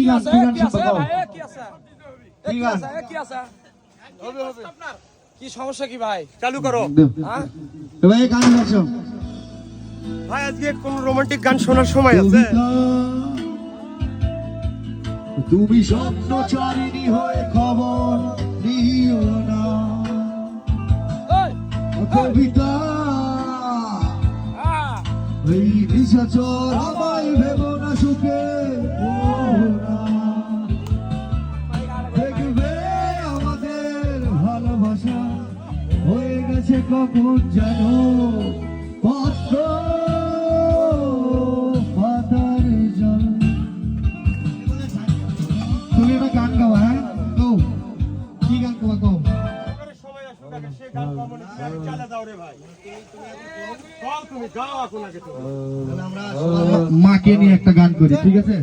গান কি গান শুনবো কও কি আছে কি সমস্যা কি ভাই চালু করো হ্যাঁ ভাই গান গাইছো ভাই আজকে কোন রোমান্টিক গান শোনার সময় আছে তুমি স্বপ্নচারিণী হয়ে খবর নিও না কবিতা এই নিশাচর আমায় ভেবো না সুখে দেখবে আমাদের ভালোবাসা হয়ে গেছে কখন যেন পত্র পাতার জল। তুমি একটা গান গাও হ্যাঁ কও কি গান গাও কও মাকে নিয়ে একটা গান করি ঠিক আছে